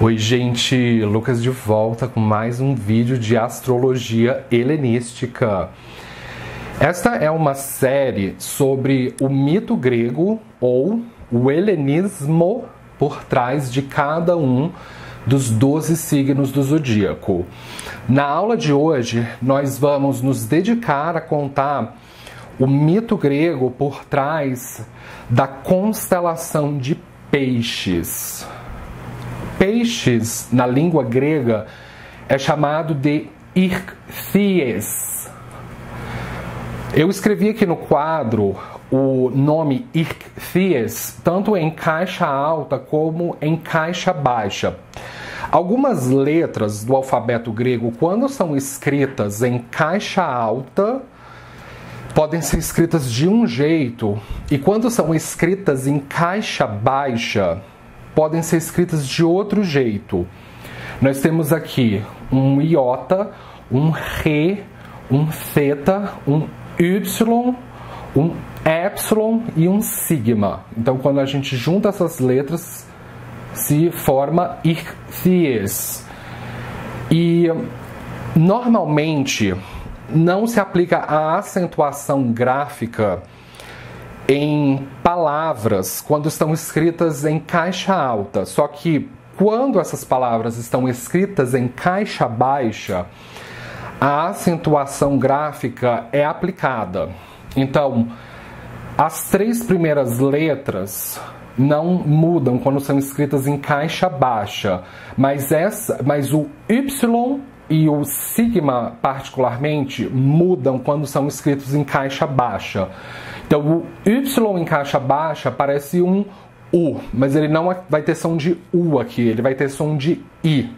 Oi gente, Lucas de volta com mais um vídeo de astrologia helenística. Esta é uma série sobre o mito grego ou o helenismo por trás de cada um dos 12 signos do zodíaco. Na aula de hoje, nós vamos nos dedicar a contar o mito grego por trás da constelação de Peixes. Peixes, na língua grega, é chamado de Ichthyes. Eu escrevi aqui no quadro o nome Ichthyes, tanto em caixa alta como em caixa baixa. Algumas letras do alfabeto grego, quando são escritas em caixa alta, podem ser escritas de um jeito, e quando são escritas em caixa baixa, podem ser escritas de outro jeito. Nós temos aqui um iota, um re, um θ, um y, um epsilon e um sigma. Então, quando a gente junta essas letras, se forma Ichthyes. E normalmente não se aplica a acentuação gráfica em palavras quando estão escritas em caixa alta. Só que quando essas palavras estão escritas em caixa baixa, a acentuação gráfica é aplicada. Então, as 3 primeiras letras não mudam quando são escritas em caixa baixa, mas o Y e o sigma, particularmente, mudam quando são escritos em caixa baixa. Então, o Y em caixa baixa parece um U, mas ele não vai ter som de U aqui, ele vai ter som de I.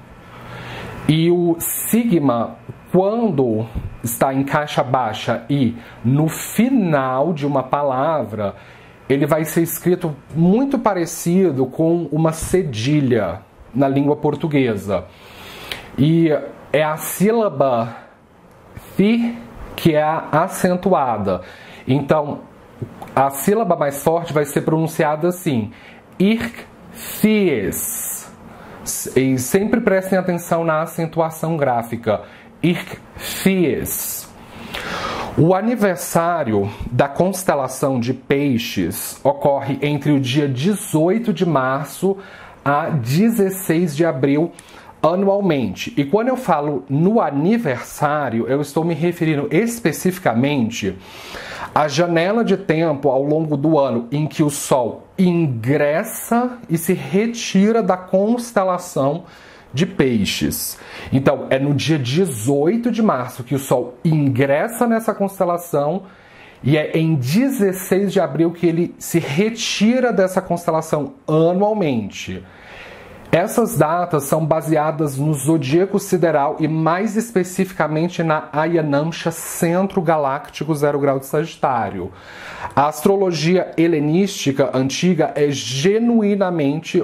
E o sigma, quando está em caixa baixa e no final de uma palavra, ele vai ser escrito muito parecido com uma cedilha na língua portuguesa. E é a sílaba fi que é a acentuada. Então, a sílaba mais forte vai ser pronunciada assim, Ichthyes. E sempre prestem atenção na acentuação gráfica, Ichthyes. O aniversário da constelação de Peixes ocorre entre o dia 18 de março a 16 de abril anualmente. E quando eu falo no aniversário, eu estou me referindo especificamente à janela de tempo ao longo do ano em que o Sol ingressa e se retira da constelação de Peixes. Então, é no dia 18 de março que o Sol ingressa nessa constelação e é em 16 de abril que ele se retira dessa constelação anualmente. Essas datas são baseadas no zodíaco sideral e mais especificamente na Ayanamsha Centro Galáctico 0 grau de Sagitário. A astrologia helenística antiga é genuinamente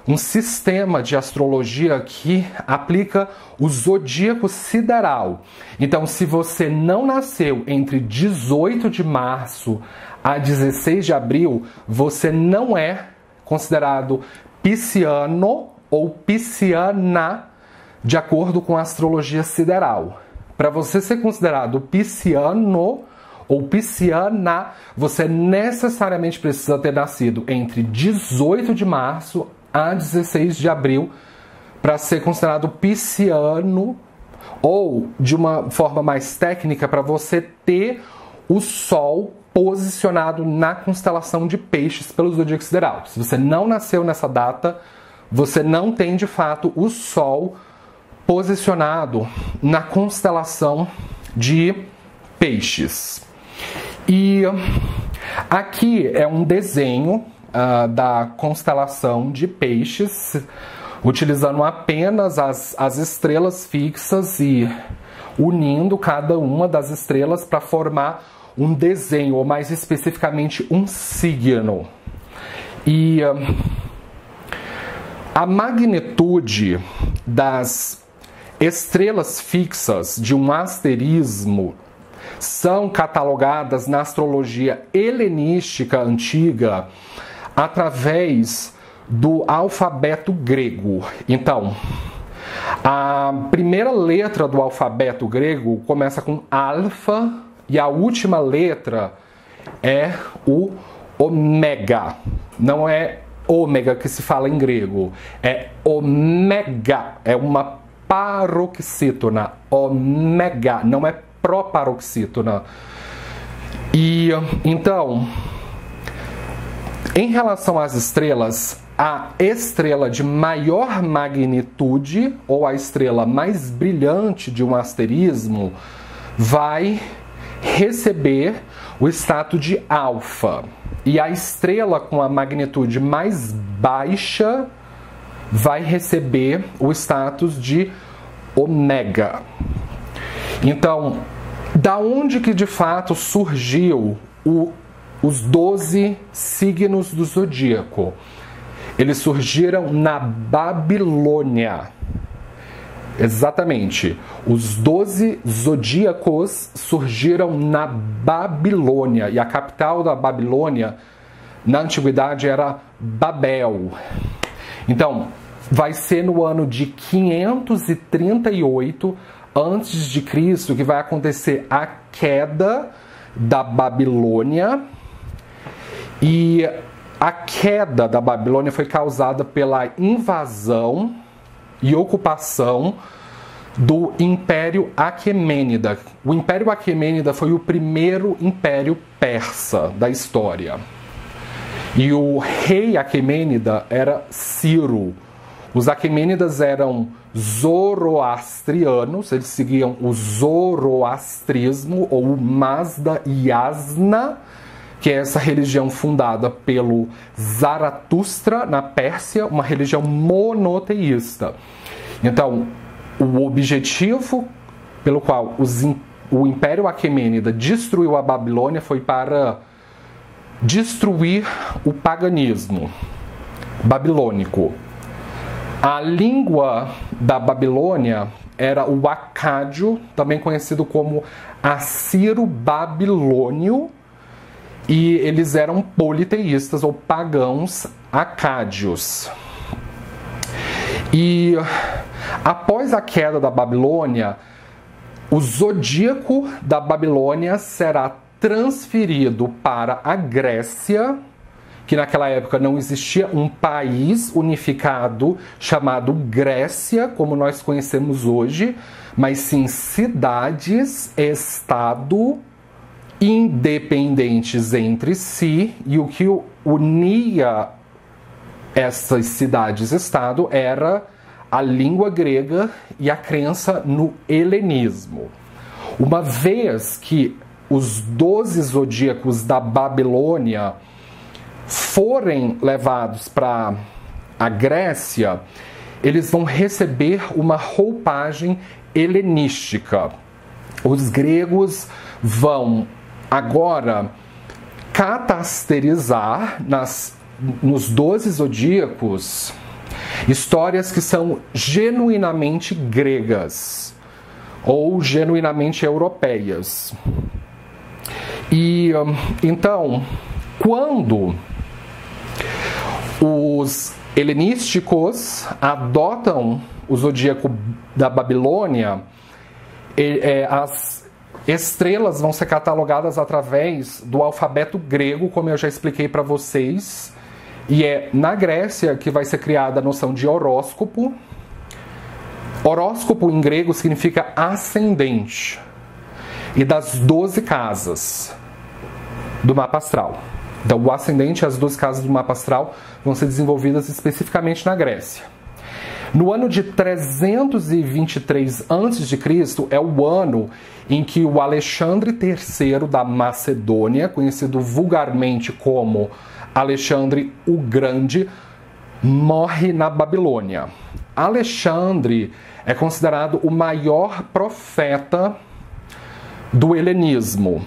um sistema de astrologia que aplica o zodíaco sideral. Então, se você não nasceu entre 18 de março a 16 de abril, você não é considerado pisciano ou pisciana de acordo com a astrologia sideral. Para você ser considerado pisciano ou pisciana, você necessariamente precisa ter nascido entre 18 de março a 16 de abril para ser considerado pisciano, ou de uma forma mais técnica, para você ter o Sol posicionado na constelação de Peixes pelo zodíaco sideral. Se você não nasceu nessa data, você não tem de fato o Sol posicionado na constelação de Peixes. E aqui é um desenho da constelação de Peixes, utilizando apenas as estrelas fixas e unindo cada uma das estrelas para formar um desenho, ou mais especificamente um signo. E a magnitude das estrelas fixas de um asterismo são catalogadas na astrologia helenística antiga através do alfabeto grego. Então, a primeira letra do alfabeto grego começa com alfa e a última letra é o ômega. Não é ômega que se fala em grego, é ômega, é uma paroxítona, ômega, não é proparoxítona. E então, em relação às estrelas, a estrela de maior magnitude, ou a estrela mais brilhante de um asterismo, vai receber o status de alfa. E a estrela com a magnitude mais baixa vai receber o status de ômega. Então, da onde que de fato surgiu os 12 signos do zodíaco? Eles surgiram na Babilônia. Exatamente. Os 12 zodíacos surgiram na Babilônia. E a capital da Babilônia, na antiguidade, era Babel. Então, vai ser no ano de 538 antes de Cristo que vai acontecer a queda da Babilônia. E a queda da Babilônia foi causada pela invasão e ocupação do Império Aquemênida. O Império Aquemênida foi o primeiro império persa da história. E o rei Aquemênida era Ciro. Os Aquemênidas eram zoroastrianos, eles seguiam o zoroastrismo ou o Mazda Yasna, que é essa religião fundada pelo Zaratustra na Pérsia, uma religião monoteísta. Então, o objetivo pelo qual o Império Aquemênida destruiu a Babilônia foi para destruir o paganismo babilônico. A língua da Babilônia era o acádio, também conhecido como assiro-babilônio, e eles eram politeístas ou pagãos acádios. E após a queda da Babilônia, o zodíaco da Babilônia será transferido para a Grécia, que naquela época não existia um país unificado chamado Grécia, como nós conhecemos hoje, mas sim cidades-estado independentes entre si, e o que unia essas cidades-estado era a língua grega e a crença no helenismo. Uma vez que os 12 zodíacos da Babilônia forem levados para a Grécia, eles vão receber uma roupagem helenística. Os gregos vão agora catasterizar nos 12 zodíacos histórias que são genuinamente gregas ou genuinamente europeias. E então, quando os helenísticos adotam o zodíaco da Babilônia, as estrelas vão ser catalogadas através do alfabeto grego, como eu já expliquei para vocês, e é na Grécia que vai ser criada a noção de horóscopo. Horóscopo em grego significa ascendente, e das 12 casas do mapa astral. Então, o ascendente e as 12 casas do mapa astral vão ser desenvolvidas especificamente na Grécia. No ano de 323 a.C. é o ano em que o Alexandre III da Macedônia, conhecido vulgarmente como Alexandre o Grande, morre na Babilônia. Alexandre é considerado o maior profeta do helenismo,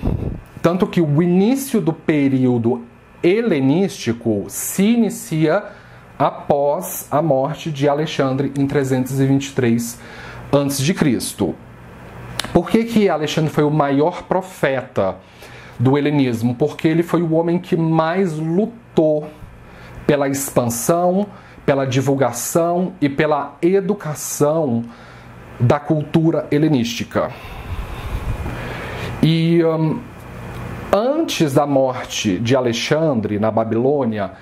tanto que o início do período helenístico se inicia após a morte de Alexandre em 323 a.C. Por que Alexandre foi o maior profeta do helenismo? Porque ele foi o homem que mais lutou pela expansão, pela divulgação e pela educação da cultura helenística. E antes da morte de Alexandre na Babilônia,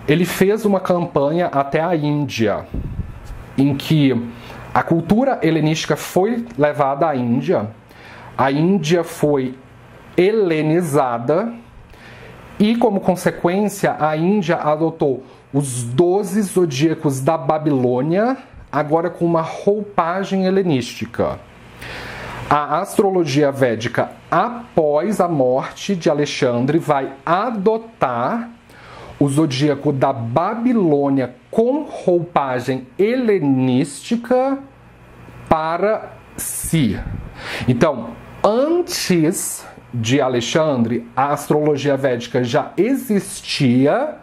ele fez uma campanha até a Índia, em que a cultura helenística foi levada à Índia, a Índia foi helenizada e, como consequência, a Índia adotou os 12 zodíacos da Babilônia, agora com uma roupagem helenística. A astrologia védica, após a morte de Alexandre, vai adotar o zodíaco da Babilônia com roupagem helenística para si. Então, antes de Alexandre, a astrologia védica já existia,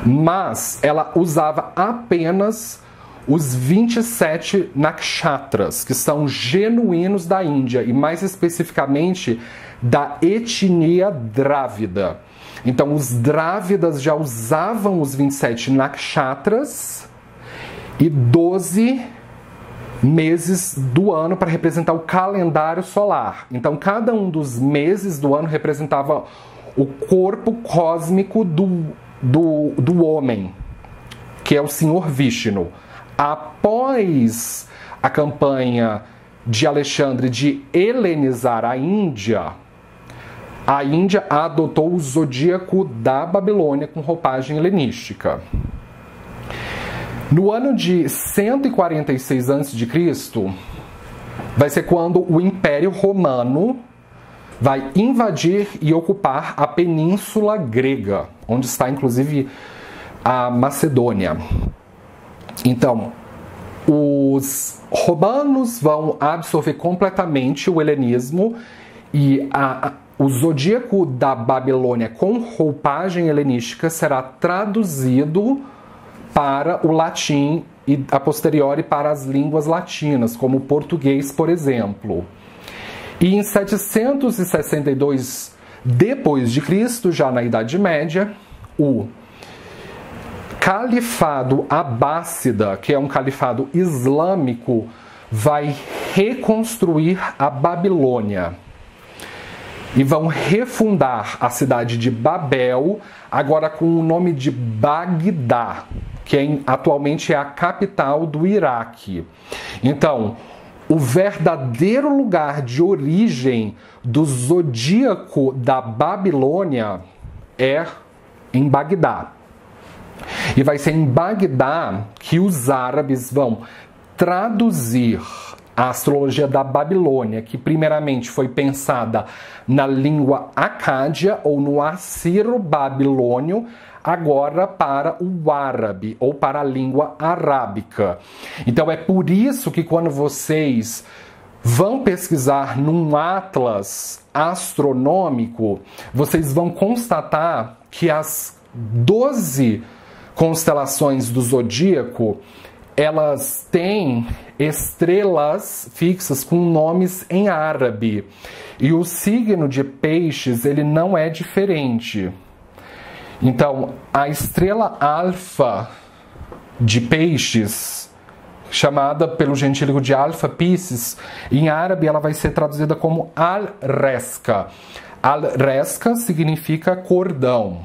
mas ela usava apenas os 27 nakshatras, que são genuínos da Índia, e mais especificamente da etnia drávida. Então, os drávidas já usavam os 27 nakshatras e 12 meses do ano para representar o calendário solar. Então, cada um dos meses do ano representava o corpo cósmico do homem, que é o Senhor Vishnu. Após a campanha de Alexandre de helenizar a Índia adotou o zodíaco da Babilônia com roupagem helenística. No ano de 146 a.C., vai ser quando o Império Romano vai invadir e ocupar a Península Grega, onde está inclusive a Macedônia. Então, os romanos vão absorver completamente o helenismo e o zodíaco da Babilônia com roupagem helenística será traduzido para o latim e, a posteriori, para as línguas latinas, como o português, por exemplo. E em 762 depois de Cristo, já na Idade Média, o Califado Abássida, que é um califado islâmico, vai reconstruir a Babilônia. E vão refundar a cidade de Babel, agora com o nome de Bagdá, que atualmente é a capital do Iraque. Então, o verdadeiro lugar de origem do zodíaco da Babilônia é em Bagdá. E vai ser em Bagdá que os árabes vão traduzir a astrologia da Babilônia, que primeiramente foi pensada na língua acádia ou no assiro-babilônio, agora para o árabe ou para a língua arábica. Então é por isso que quando vocês vão pesquisar num atlas astronômico, vocês vão constatar que as 12 constelações do zodíaco, elas têm estrelas fixas com nomes em árabe. E o signo de Peixes, ele não é diferente. Então, a estrela alfa de Peixes, chamada pelo gentílico de Alpha Piscis, em árabe ela vai ser traduzida como Al-Resca. Al-Resca significa cordão.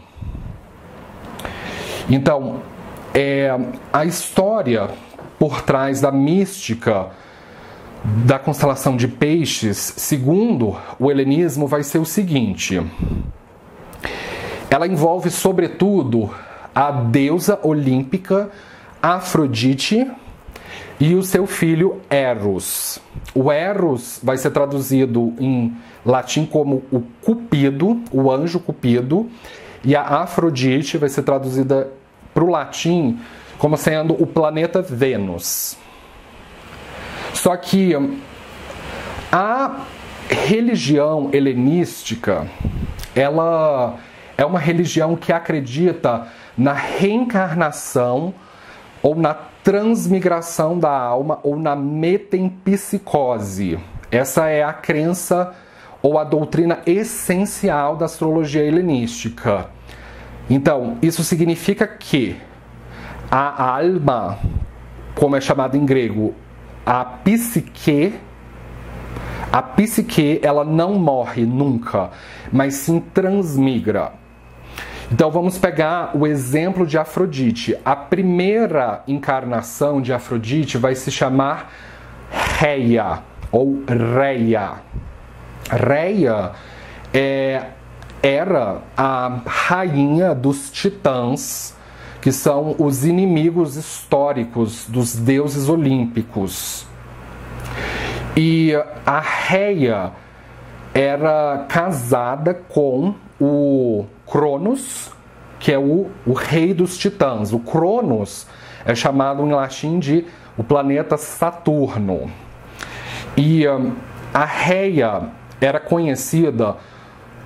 Então, a história por trás da mística da constelação de Peixes, segundo o helenismo, vai ser o seguinte. Ela envolve, sobretudo, a deusa olímpica Afrodite e o seu filho Eros. O Eros vai ser traduzido em latim como o Cupido, o anjo Cupido, e a Afrodite vai ser traduzida para o latim como sendo o planeta Vênus. Só que a religião helenística, ela é uma religião que acredita na reencarnação ou na transmigração da alma ou na metempsicose. Essa é a crença ou a doutrina essencial da astrologia helenística. Então, isso significa que a alma, como é chamado em grego, a psique, ela não morre nunca, mas sim transmigra. Então vamos pegar o exemplo de Afrodite. A primeira encarnação de Afrodite vai se chamar Reia ou Reia. Reia era a rainha dos titãs, que são os inimigos históricos dos deuses olímpicos. E a Reia era casada com o Cronos, que é o rei dos titãs. O Cronos é chamado em latim de o planeta Saturno. E a Reia era conhecida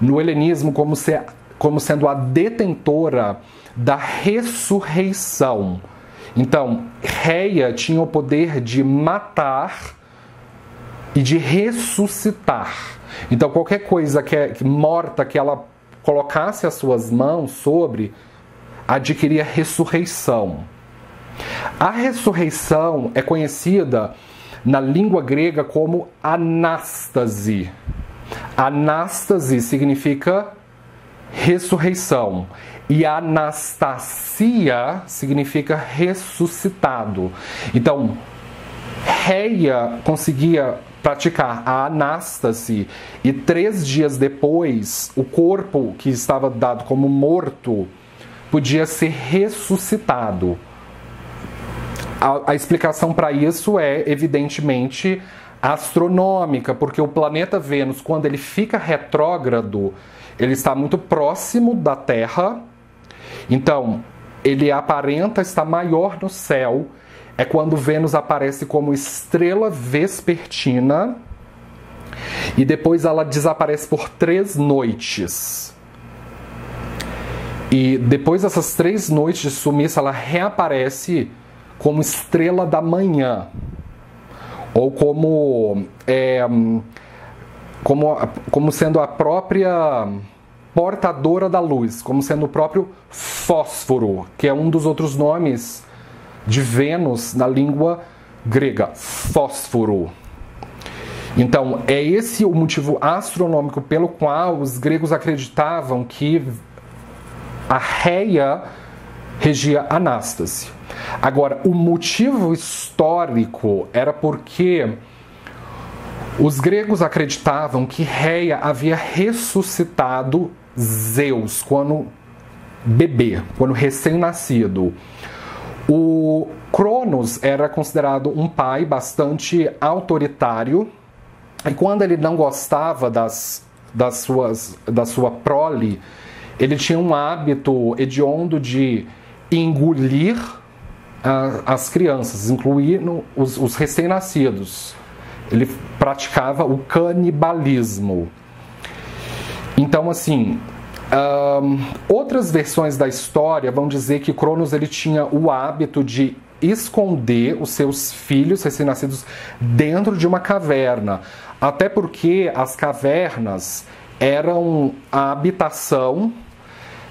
no helenismo como sendo a detentora da ressurreição. Então, Reia tinha o poder de matar e de ressuscitar. Então, qualquer coisa que morta que ela colocasse as suas mãos sobre, adquiria ressurreição. A ressurreição é conhecida na língua grega como anástase. Anástase significa ressurreição. E anastasia significa ressuscitado. Então, Reia conseguia praticar a anástase e 3 dias depois o corpo que estava dado como morto podia ser ressuscitado. A explicação para isso é evidentemente astronômica, porque o planeta Vênus, quando ele fica retrógrado, ele está muito próximo da Terra, então ele aparenta estar maior no céu. É quando Vênus aparece como estrela vespertina e depois ela desaparece por 3 noites. E depois dessas 3 noites de sumiço, ela reaparece como estrela da manhã. Ou como sendo a própria portadora da luz, como sendo o próprio fósforo, que é um dos outros nomes de Vênus na língua grega, fósforo. Então, é esse o motivo astronômico pelo qual os gregos acreditavam que a Reia regia Anástase. Agora, o motivo histórico era porque os gregos acreditavam que Reia havia ressuscitado Zeus quando bebê, quando recém-nascido. O Cronos era considerado um pai bastante autoritário, e quando ele não gostava da sua prole, ele tinha um hábito hediondo de engolir as crianças, incluindo os recém-nascidos. Ele praticava o canibalismo. Então, assim, outras versões da história vão dizer que Cronos ele tinha o hábito de esconder os seus filhos recém-nascidos dentro de uma caverna, até porque as cavernas eram a habitação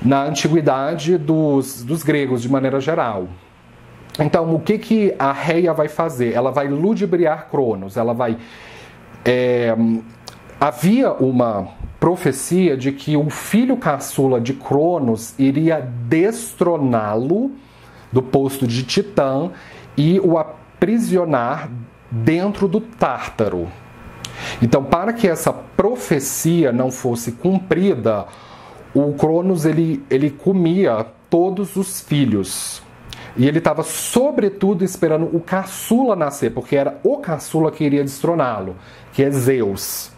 na antiguidade dos gregos, de maneira geral. Então, o que a Reia vai fazer? Ela vai ludibriar Cronos, ela vai... havia uma profecia de que o filho caçula de Cronos iria destroná-lo do posto de Titã e o aprisionar dentro do Tártaro. Então, para que essa profecia não fosse cumprida, o Cronos ele comia todos os filhos. E ele estava, sobretudo, esperando o caçula nascer, porque era o caçula que iria destroná-lo, que é Zeus.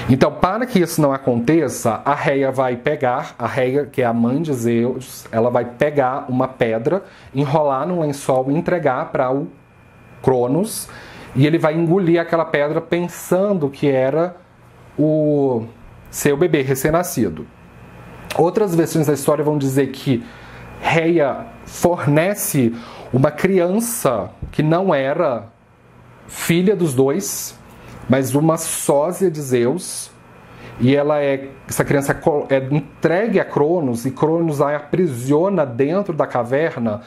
Então, para que isso não aconteça, a Reia vai pegar, a Reia, que é a mãe de Zeus, ela vai pegar uma pedra, enrolar num lençol e entregar para o Cronos, e ele vai engolir aquela pedra pensando que era o seu bebê recém-nascido. Outras versões da história vão dizer que Reia fornece uma criança que não era filha dos dois, mas uma sósia de Zeus, e essa criança é entregue a Cronos, e Cronos a aprisiona dentro da caverna,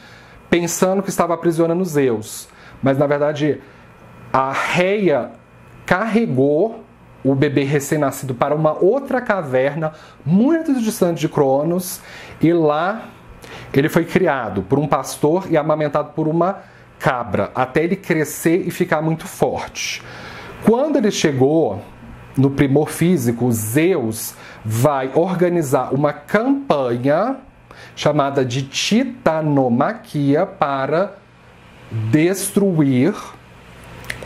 pensando que estava aprisionando Zeus. Mas, na verdade, a Reia carregou o bebê recém-nascido para uma outra caverna, muito distante de Cronos, e lá ele foi criado por um pastor e amamentado por uma cabra, até ele crescer e ficar muito forte. Quando ele chegou no primor físico, Zeus vai organizar uma campanha chamada de titanomaquia para destruir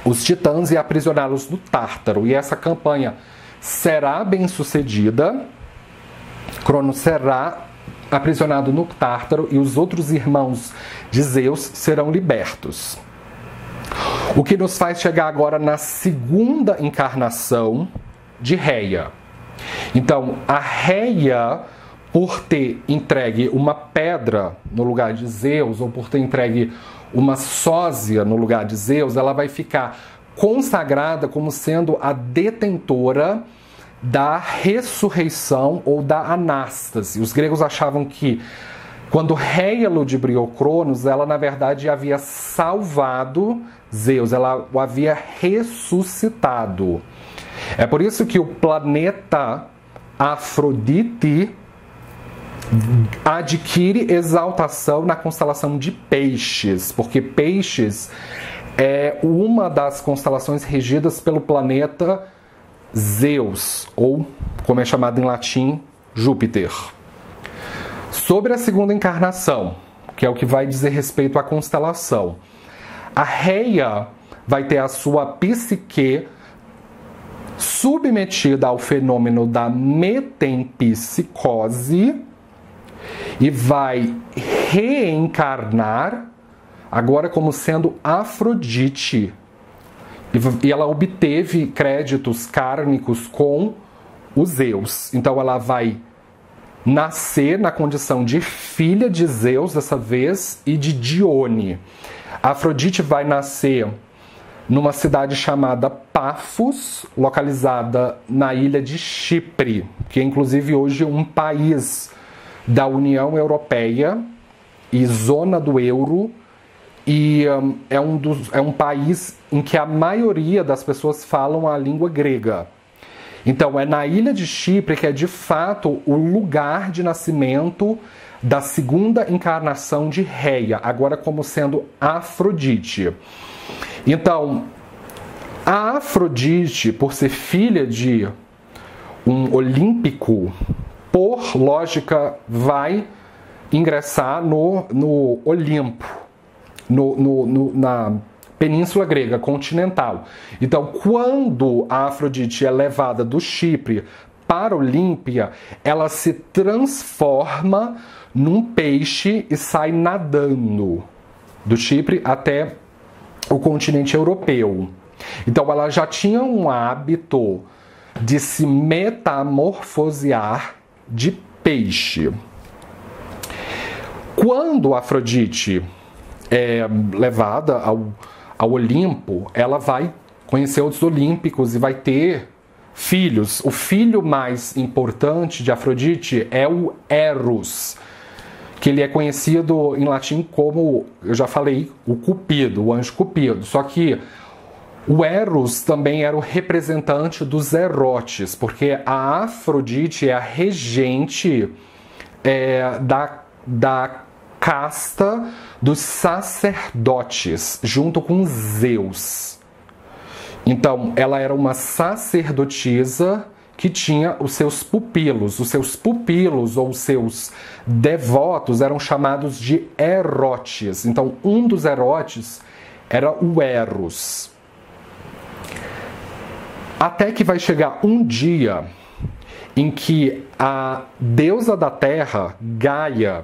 os titãs e aprisioná-los no Tártaro. E essa campanha será bem sucedida. Cronos será aprisionado no Tártaro e os outros irmãos de Zeus serão libertos. O que nos faz chegar agora na segunda encarnação de Reia. Então, a Reia, por ter entregue uma pedra no lugar de Zeus, ou por ter entregue uma sósia no lugar de Zeus, ela vai ficar consagrada como sendo a detentora da ressurreição ou da anástase. Os gregos achavam que quando Reia ludibriou Cronos, ela na verdade havia salvado Zeus, ela o havia ressuscitado. É por isso que o planeta Afrodite adquire exaltação na constelação de Peixes, porque Peixes é uma das constelações regidas pelo planeta Zeus, ou, como é chamado em latim, Júpiter. Sobre a segunda encarnação, que é o que vai dizer respeito à constelação, a Reia vai ter a sua psique submetida ao fenômeno da metempsicose e vai reencarnar agora como sendo Afrodite. E ela obteve créditos kármicos com os Zeus. Então ela vai nascer na condição de filha de Zeus dessa vez e de Dione. A Afrodite vai nascer numa cidade chamada Pafos, localizada na ilha de Chipre, que é inclusive hoje um país da União Europeia e zona do euro, e é um país em que a maioria das pessoas falam a língua grega. Então é na ilha de Chipre que é de fato o lugar de nascimento da segunda encarnação de Reia, agora como sendo Afrodite. Então, a Afrodite, por ser filha de um olímpico, por lógica, vai ingressar no Olimpo, na Península Grega continental. Então, quando a Afrodite é levada do Chipre para Olímpia, ela se transforma num peixe e sai nadando do Chipre até o continente europeu. Então ela já tinha um hábito de se metamorfosear de peixe. Quando Afrodite é levada ao Olimpo, ela vai conhecer outros olímpicos e vai ter filhos. O filho mais importante de Afrodite é o Eros, que ele é conhecido em latim como, eu já falei, o Cupido, o anjo Cupido. Só que o Eros também era o representante dos erotes, porque a Afrodite é a regente da casta dos sacerdotes, junto com Zeus. Então, ela era uma sacerdotisa que tinha os seus pupilos. Os seus pupilos ou os seus devotos eram chamados de erotes. Então, um dos erotes era o Eros. Até que vai chegar um dia em que a deusa da terra, Gaia,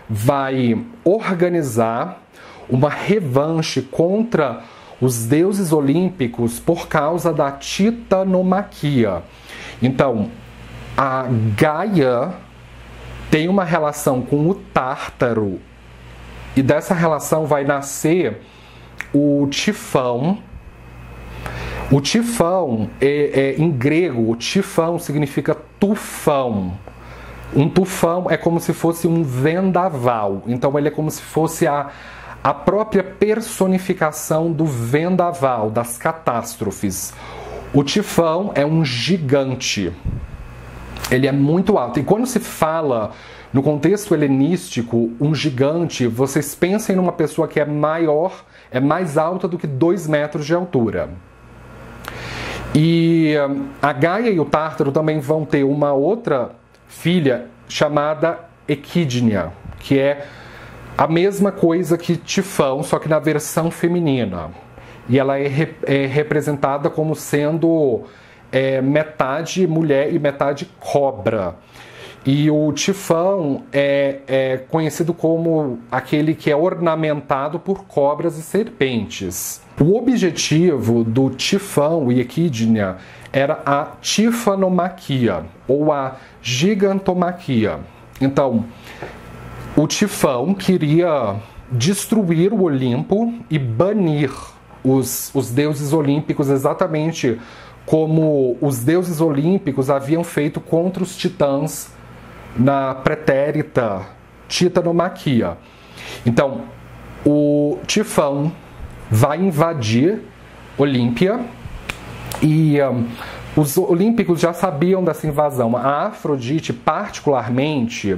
vai organizar uma revanche contra os deuses olímpicos por causa da titanomaquia. Então, a Gaia tem uma relação com o Tártaro, e dessa relação vai nascer o Tifão, O tifão, em grego, o tifão significa tufão. Um tufão é como se fosse um vendaval. Então ele é como se fosse a própria personificação do vendaval, das catástrofes. O tifão é um gigante. Ele é muito alto. E quando se fala no contexto helenístico, um gigante, vocês pensem numa pessoa que é maior, é mais alta do que 2 metros de altura. E a Gaia e o Tártaro também vão ter uma outra filha chamada Equídnia, que é a mesma coisa que Tifão, só que na versão feminina. E ela é representada como sendo metade mulher e metade cobra. E o Tifão é conhecido como aquele que é ornamentado por cobras e serpentes. O objetivo do Tifão e Equídnia era a tifanomaquia, ou a gigantomaquia. Então, o Tifão queria destruir o Olimpo e banir os deuses olímpicos, exatamente como os deuses olímpicos haviam feito contra os titãs na pretérita titanomaquia. Então, o Tifão vai invadir Olímpia e os olímpicos já sabiam dessa invasão. A Afrodite, particularmente,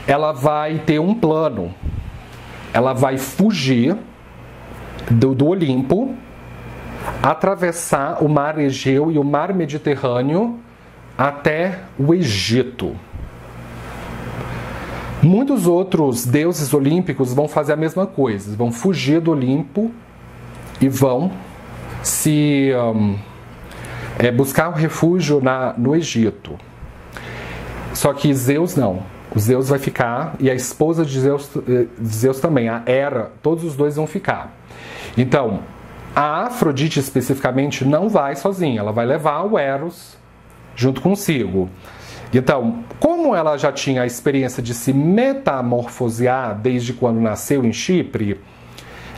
ela vai ter um plano. Ela vai fugir do Olimpo, atravessar o Mar Egeu e o Mar Mediterrâneo até o Egito. Muitos outros deuses olímpicos vão fazer a mesma coisa, vão fugir do Olimpo e vão se buscar o refúgio no Egito. Só que Zeus não. O Zeus vai ficar e a esposa de Zeus também, a Hera, todos os dois vão ficar. Então, a Afrodite especificamente não vai sozinha, ela vai levar o Eros junto consigo. Então, como ela já tinha a experiência de se metamorfosear desde quando nasceu em Chipre,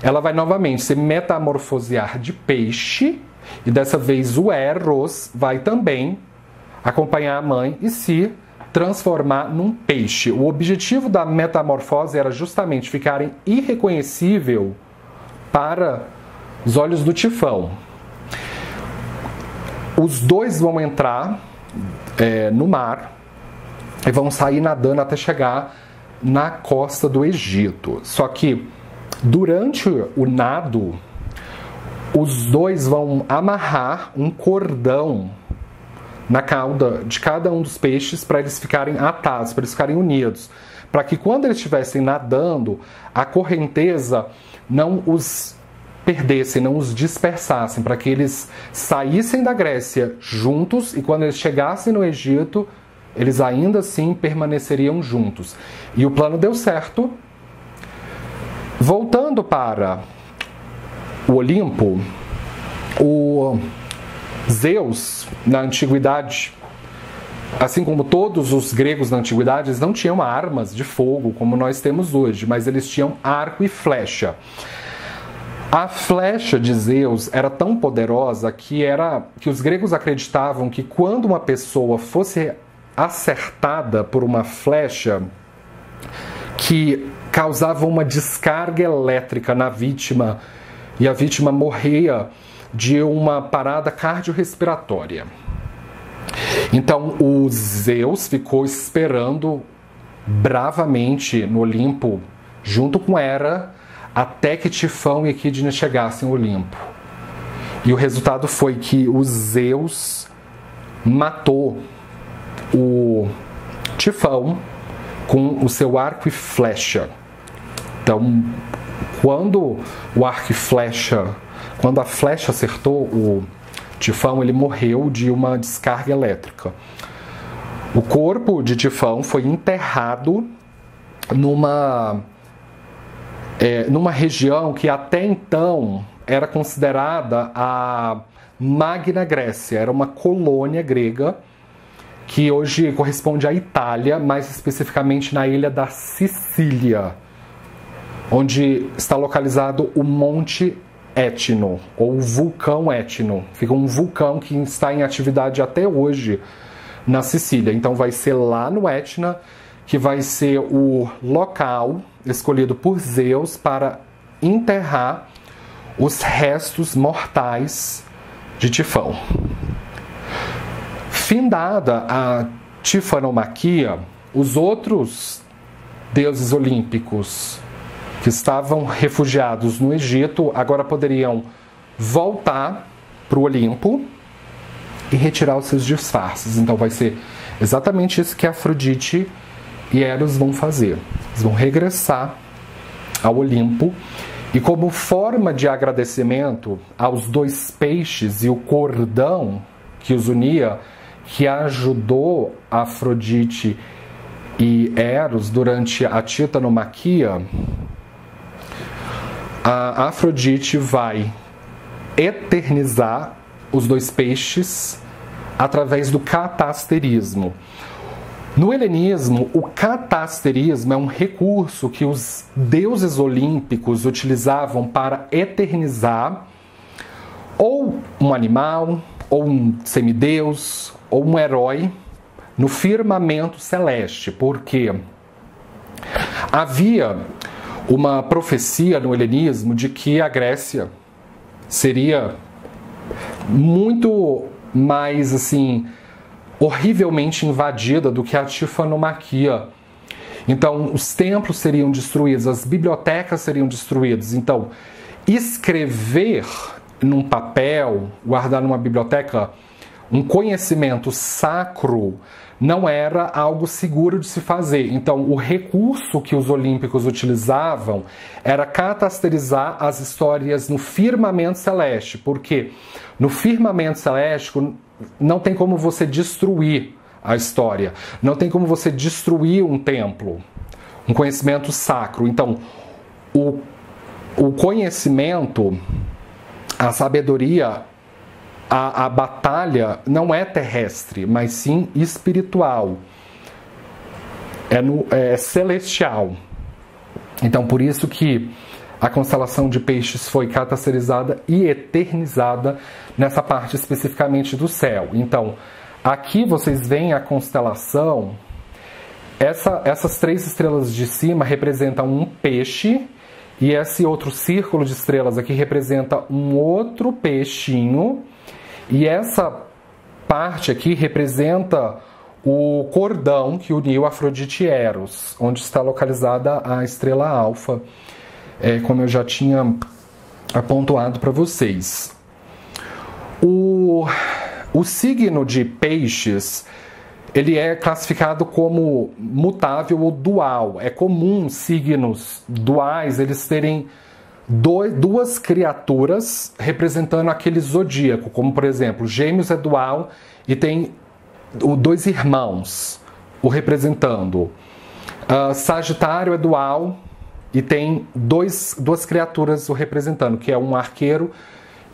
ela vai novamente se metamorfosear de peixe, e dessa vez o Eros vai também acompanhar a mãe e se transformar num peixe. O objetivo da metamorfose era justamente ficarem irreconhecível para os olhos do Tifão. Os dois vão entrar no mar e vão sair nadando até chegar na costa do Egito. Só que durante o nado, os dois vão amarrar um cordão na cauda de cada um dos peixes para eles ficarem atados, para eles ficarem unidos, para que quando eles estivessem nadando, a correnteza não os perdessem, não os dispersassem, para que eles saíssem da Grécia juntos e quando eles chegassem no Egito, eles ainda assim permaneceriam juntos. E o plano deu certo. Voltando para o Olimpo, o Zeus, na antiguidade, assim como todos os gregos na antiguidade, eles não tinham armas de fogo como nós temos hoje, mas eles tinham arco e flecha. A flecha de Zeus era tão poderosa que os gregos acreditavam que quando uma pessoa fosse acertada por uma flecha que causava uma descarga elétrica na vítima e a vítima morria de uma parada cardiorrespiratória. Então o Zeus ficou esperando bravamente no Olimpo, junto com Hera, até que Tifão e Equídnia chegassem ao Olimpo. E o resultado foi que o Zeus matou o Tifão com o seu arco e flecha. Então, quando a flecha acertou o Tifão, ele morreu de uma descarga elétrica. O corpo de Tifão foi enterrado numa região que até então era considerada a Magna Grécia, era uma colônia grega que hoje corresponde à Itália, mais especificamente na ilha da Sicília, onde está localizado o Monte Etno, ou vulcão Etno. Fica um vulcão que está em atividade até hoje na Sicília. Então vai ser lá no Etna que vai ser o local escolhido por Zeus para enterrar os restos mortais de Tifão. Findada a tifanomaquia, os outros deuses olímpicos que estavam refugiados no Egito agora poderiam voltar para o Olimpo e retirar os seus disfarces. Então vai ser exatamente isso que Afrodite e Eros vão fazer. Eles vão regressar ao Olimpo e, como forma de agradecimento aos dois peixes e o cordão que os unia, que ajudou Afrodite e Eros durante a titanomaquia, a Afrodite vai eternizar os dois peixes através do catasterismo. No helenismo, o catasterismo é um recurso que os deuses olímpicos utilizavam para eternizar ou um animal, ou um semideus, ou um herói no firmamento celeste, porque havia uma profecia no helenismo de que a Grécia seria muito mais, assim, horrivelmente invadida do que a tifanomaquia. Então, os templos seriam destruídos, as bibliotecas seriam destruídas. Então, escrever num papel, guardar numa biblioteca, um conhecimento sacro não era algo seguro de se fazer. Então, o recurso que os olímpicos utilizavam era catasterizar as histórias no firmamento celeste, porque no firmamento celeste não tem como você destruir a história, não tem como você destruir um templo, um conhecimento sacro. Então, o conhecimento, a sabedoria, a batalha não é terrestre, mas sim espiritual, é celestial. Então, por isso que a constelação de peixes foi catasterizada e eternizada nessa parte especificamente do céu. Então, aqui vocês veem a constelação, essas três estrelas de cima representam um peixe, e esse outro círculo de estrelas aqui representa um outro peixinho, e essa parte aqui representa o cordão que uniu Afrodite e Eros, onde está localizada a estrela Alfa, como eu já tinha apontado para vocês. O signo de peixes, ele é classificado como mutável ou dual. É comum signos duais eles terem duas criaturas representando aquele zodíaco, como por exemplo, Gêmeos é dual e tem dois irmãos o representando. Sagitário é dual e tem duas criaturas o representando, que é um arqueiro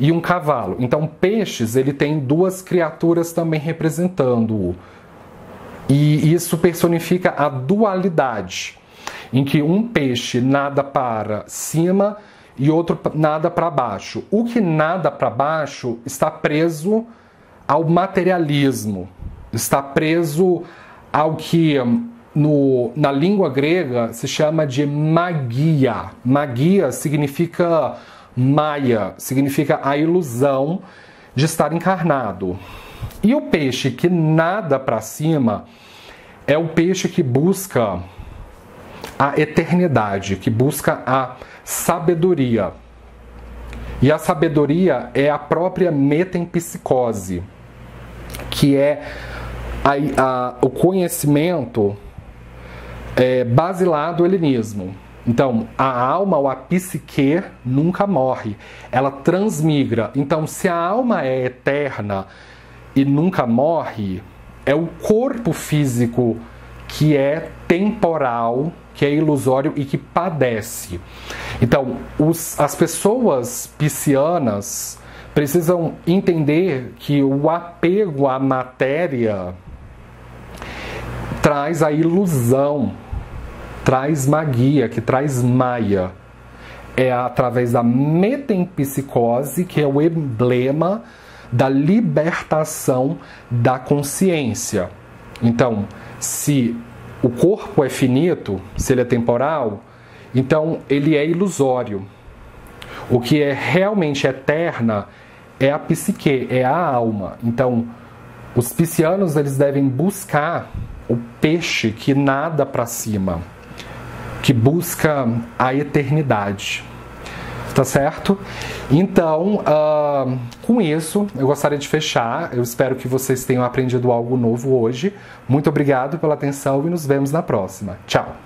e um cavalo. Então, peixes, ele tem duas criaturas também representando-o. E isso personifica a dualidade, em que um peixe nada para cima e outro nada para baixo. O que nada para baixo está preso ao materialismo, está preso ao que na língua grega se chama de magia. Magia significa maia, significa a ilusão de estar encarnado. E o peixe que nada para cima é o peixe que busca a eternidade, que busca a sabedoria. E a sabedoria é a própria metempsicose, que é o conhecimento basilar do helenismo. Então, a alma ou a psique nunca morre, ela transmigra. Então, se a alma é eterna e nunca morre, é o corpo físico que é temporal, que é ilusório e que padece. Então, as pessoas piscianas precisam entender que o apego à matéria traz a ilusão, traz magia, que traz maia. é através da metempsicose, que é o emblema da libertação da consciência. Então, se o corpo é finito, se ele é temporal, então ele é ilusório. O que é realmente eterna é a psique, é a alma. Então, os piscianos, eles devem buscar o peixe que nada para cima, que busca a eternidade. Tá certo? Então, com isso, eu gostaria de fechar. Eu espero que vocês tenham aprendido algo novo hoje. Muito obrigado pela atenção e nos vemos na próxima. Tchau!